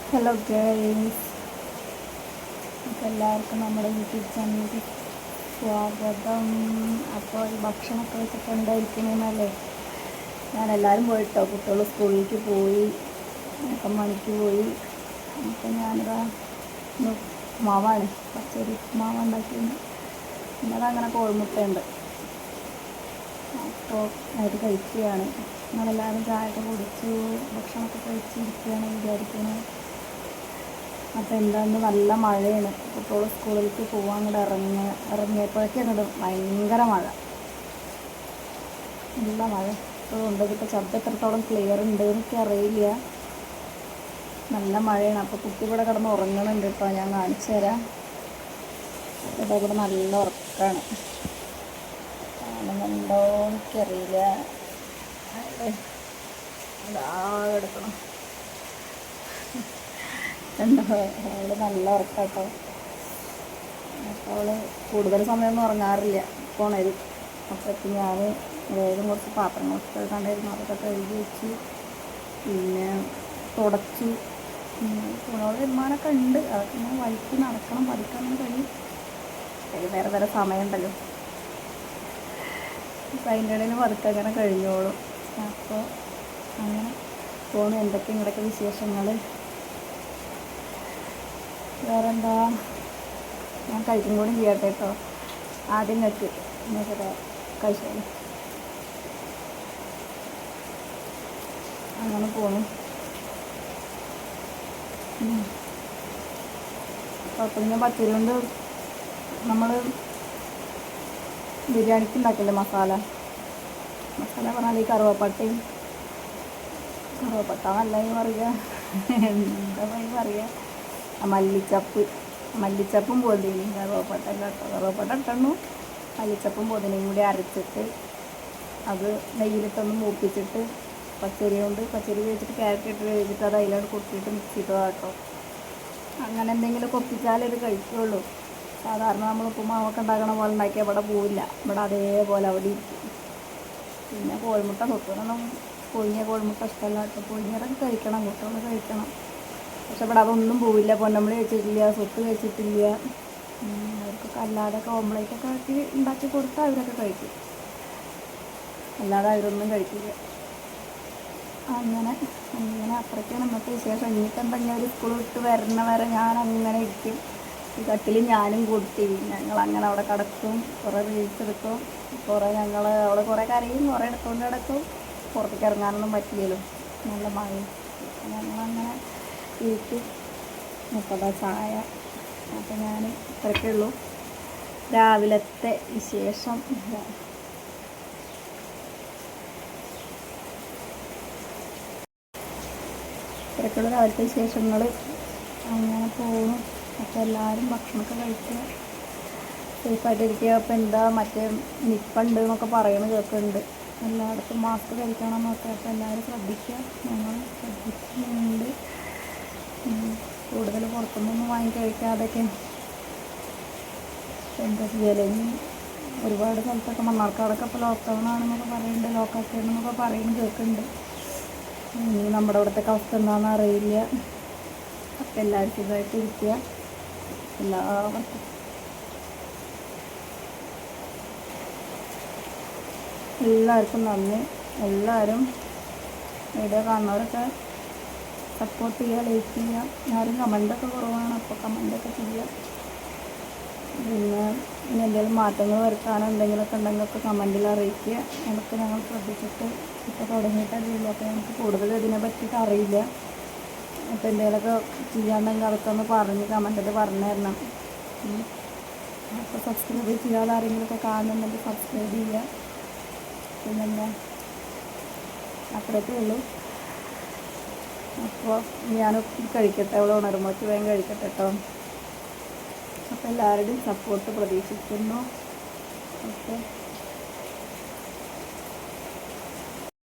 Hello guys, എല്ലാവർക്കും നമ്മുടെ YouTube ചാനലിലേക്ക് സ്വാഗതം. അപ്പോൾ ഈ ഭക്ഷണമൊക്കെ വെച്ചിട്ട് എന്തായിരിക്കണമെന്നല്ലേ, എല്ലാവരും പോയിട്ടോ. കുട്ടികൾ സ്കൂളിലേക്ക് പോയി, മണിക്ക് പോയി. അപ്പോൾ ഞാനിതാ ഉപ്മാവാണ്, പച്ചരി ഉപ്മാവ് ഉണ്ടാക്കിയിട്ടുണ്ട്. പിന്നതങ്ങനെ കോഴിമുട്ടയുണ്ട്. അപ്പോൾ അത് കഴിക്കുകയാണ്. നിങ്ങളെല്ലാവരും ചായയൊക്കെ കുടിച്ചു, ഭക്ഷണമൊക്കെ കഴിച്ചിരിക്കുകയാണ് വിചാരിക്കുന്നത്. അപ്പോൾ എന്താന്ന് നല്ല മഴയാണ്. കുട്ടികൾ സ്കൂളിലേക്ക് പോകാൻ അങ്ങോട്ട് ഇറങ്ങിയപ്പോഴേക്കും അങ്ങോട്ട് ഭയങ്കര മഴ, നല്ല മഴ. അതുകൊണ്ട് ഇപ്പോൾ ശബ്ദം എത്രത്തോളം ക്ലിയർ ഉണ്ട് എന്നൊക്കെ അറിയില്ല. നല്ല മഴയാണ്. അപ്പോൾ കുട്ടി ഇവിടെ കിടന്ന് ഉറങ്ങുന്നുണ്ട് കേട്ടോ, ഞാൻ കാണിച്ചു തരാം. ഇവിടെ ഇവിടെ നല്ല ഉറക്കമാണ്, കാണുന്നുണ്ടോ എനിക്കറിയില്ല. എടുക്കണം കണ്ടോ, അവള് നല്ല ഉറക്കാട്ടോ. അപ്പോൾ അവള് കൂടുതൽ സമയമൊന്നും ഉറങ്ങാറില്ല, പോണരും. അപ്പോഴേക്ക് ഞാൻ വേഗം കുറച്ച് പാത്രങ്ങളൊക്കെ കഴുകാണ്ടായിരുന്നു, അതൊക്കെ കഴുകി വെച്ച് പിന്നെ തുടച്ചു. തുണോട് തീരുമാനമൊക്കെ ഉണ്ട്, അതൊക്കെ ഇങ്ങനെ വഴിക്ക് നടക്കണം, പഠിക്കാനൊന്നും കഴിയും. വേറെ വേറെ സമയമുണ്ടല്ലോ, അപ്പം അതിൻ്റെ ഇടയിൽ പതുക്കെ അങ്ങനെ കഴിഞ്ഞോളും. അപ്പോൾ അങ്ങനെ പോണു. എന്തൊക്കെ ഇങ്ങോട്ടൊക്കെ വിശേഷങ്ങൾ? വേറെന്താ, ഞാൻ കഴിക്കും കൂടി ചെയ്യട്ടെ കേട്ടോ. ആദ്യം നിങ്ങൾക്ക് കഴിച്ചോളൂ. അങ്ങനെ പോണു. കുഴപ്പമില്ല. പച്ചരി കൊണ്ട് നമ്മൾ ബിരിയാണിക്ക് ഉണ്ടാക്കില്ലേ മസാല പറഞ്ഞാൽ ഈ കറുവപ്പട്ട നല്ല പറയുക, എന്താ പറയുക, മല്ലിച്ചപ്പും പൊതിനയും, കറുവപ്പട്ട അല്ല കേട്ടോ, കറുവപ്പട്ട ഇട്ടു. മല്ലിച്ചപ്പും പൊതിനയും കൂടി അരച്ചിട്ട് അത് നെയ്യിലിട്ടൊന്ന് മൂപ്പിച്ചിട്ട് പച്ചരി വേവിച്ചിട്ട് ക്യാരറ്റ് ഇട്ട് വേവിച്ചിട്ട് അത് അതിലോട്ട് കൊട്ടിയിട്ട് മിക്സ് ചെയ്തതാണ് കേട്ടോ. അങ്ങനെ എന്തെങ്കിലും ഒപ്പിച്ചാലേ ഇത് കഴിക്കുള്ളൂ. സാധാരണ നമ്മൾ ഉപ്പുമാവൊക്കെ ഉണ്ടാക്കണ പോലെ ഉണ്ടാക്കിയാൽ ഇവിടെ പോവില്ല, ഇവിടെ അതേപോലെ അവിടെ ഇരിക്കും. പിന്നെ കോഴിമുട്ട തൊട്ടൊന്നും പുഴുങ്ങിയ കോഴിമുട്ട ഇഷ്ടമല്ല കേട്ടോ. പുഴുങ്ങിയതൊക്കെ കഴിക്കണം, കുട്ടികൾ കഴിക്കണം. പക്ഷെ ഇവിടെ അതൊന്നും പോവില്ല. പൊന്നമ്പളി കഴിച്ചിട്ടില്ല, സ്വത്ത് കഴിച്ചിട്ടില്ല. അവർക്കൊക്കെ അല്ലാതൊക്കെ ഓംപ്ലേറ്റൊക്കെ ആക്കി ഉണ്ടാക്കി കൊടുത്താൽ അവരൊക്കെ കഴിക്കും, അല്ലാതെ അവരൊന്നും കഴിക്കില്ല. അങ്ങനെ അത്രയ്ക്കാണ് ഇന്നത്തെ വിശേഷം. ഇനിയിപ്പോൾ എന്തെങ്കിലും ഒരു സ്കൂൾ വിട്ട് വരണ വരെ ഞാൻ അങ്ങനെ ഇരിക്കും. ഈ കട്ടിൽ ഞാനും കൂട്ടി ഞങ്ങളങ്ങനെ അവിടെ കിടക്കും, കുറേ റീൽസ് എടുക്കും, കുറേ അവിടെ കുറേ കരയും, കുറേ എടുത്തുകൊണ്ട് കിടക്കും. പുറത്തേക്ക് ഇറങ്ങാനൊന്നും പറ്റില്ലല്ലോ, നല്ല മഴയും. ഞങ്ങളങ്ങനെ ഇരിക്കും. മുപ്പതാ ചായ. അപ്പോൾ ഞാൻ ഇത്രയൊക്കെ ഉള്ളൂ രാവിലത്തെ വിശേഷം. ഇത്രയൊക്കെയുള്ള രാവിലത്തെ വിശേഷങ്ങൾ. അങ്ങനെ പോകുന്നു. അപ്പോൾ എല്ലാവരും ഭക്ഷണമൊക്കെ കഴിക്കുക, സേഫായിട്ടിരിക്കുക. അപ്പോൾ എന്താ മറ്റേ നിപ്പുണ്ട് എന്നൊക്കെ പറയുന്നത് കേൾക്കുന്നുണ്ട്, എല്ലായിടത്തും മാസ്ക് ധരിക്കണമെന്നൊക്കെ. അപ്പോൾ എല്ലാവരും ശ്രദ്ധിക്കുക, ഞങ്ങൾ ശ്രദ്ധിക്കുന്നുണ്ട്. കൂടുതൽ പുറത്തുനിന്നൊന്നും വാങ്ങി കഴിക്കാതൊക്കെ എന്താ ചെയ്യല്. ഇനി ഒരുപാട് സ്ഥലത്തൊക്കെ മണ്ണാർക്കാടൊക്കെ ഇപ്പോൾ ലോക്ക്ഡൗൺ ആണെന്നൊക്കെ പറയുന്നുണ്ട്, ലോക്കാക്കണമെന്നൊക്കെ പറയുന്നത് കേൾക്കുന്നുണ്ട്. ഇനി നമ്മുടെ ഇവിടുത്തെ അവസ്ഥ എന്താണെന്ന് അറിയില്ല. അപ്പം എല്ലാവരും സുഖമായിട്ട് ഇരിക്കുക. എല്ലാവർക്കും നന്ദി. എല്ലാവരും വീഡിയോ കാണുന്നവരൊക്കെ സപ്പോർട്ട് ചെയ്യുക, ലൈക്ക് ചെയ്യുക. ആരും കമൻ്റൊക്കെ കുറവാണ്, അപ്പോൾ കമൻ്റൊക്കെ ചെയ്യുക. പിന്നെ ഇനി എന്തെങ്കിലും മാറ്റങ്ങൾ വരുത്താനോ എന്തെങ്കിലുമൊക്കെ ഉണ്ടെങ്കിലൊക്കെ കമൻറ്റിൽ അറിയിക്കുക. അതൊക്കെ ഞങ്ങൾ ശ്രദ്ധിച്ചിട്ട് ഇപ്പോൾ തുടങ്ങിയിട്ടേ ഉള്ളൂ. അപ്പോൾ ഞങ്ങൾക്ക് കൂടുതൽ ഇതിനെ പറ്റിയിട്ട് അറിയില്ല. അപ്പോൾ എന്തെങ്കിലുമൊക്കെ ചെയ്യാണ്ടെങ്കിൽ അതൊക്കെ ഒന്ന് പറഞ്ഞ് കമൻറ്റിൽ പറഞ്ഞു തരണം. അപ്പോൾ സബ്സ്ക്രൈബ് ചെയ്യാതെ ആരെങ്കിലുമൊക്കെ കാണുന്നുണ്ടെങ്കിൽ സബ്സ്ക്രൈബ് ചെയ്യുക. പിന്നെന്താ, അത്രയൊക്കെ ഉള്ളൂ. അപ്പോൾ ഞാൻ കഴിക്കട്ടെ, അവിടെ ഉണരുമ്പോൾ വേഗം കഴിക്കട്ടെ കേട്ടോ. അപ്പോൾ എല്ലാവരുടെയും സപ്പോർട്ട് പ്രതീക്ഷിക്കുന്നു. ഓക്കെ.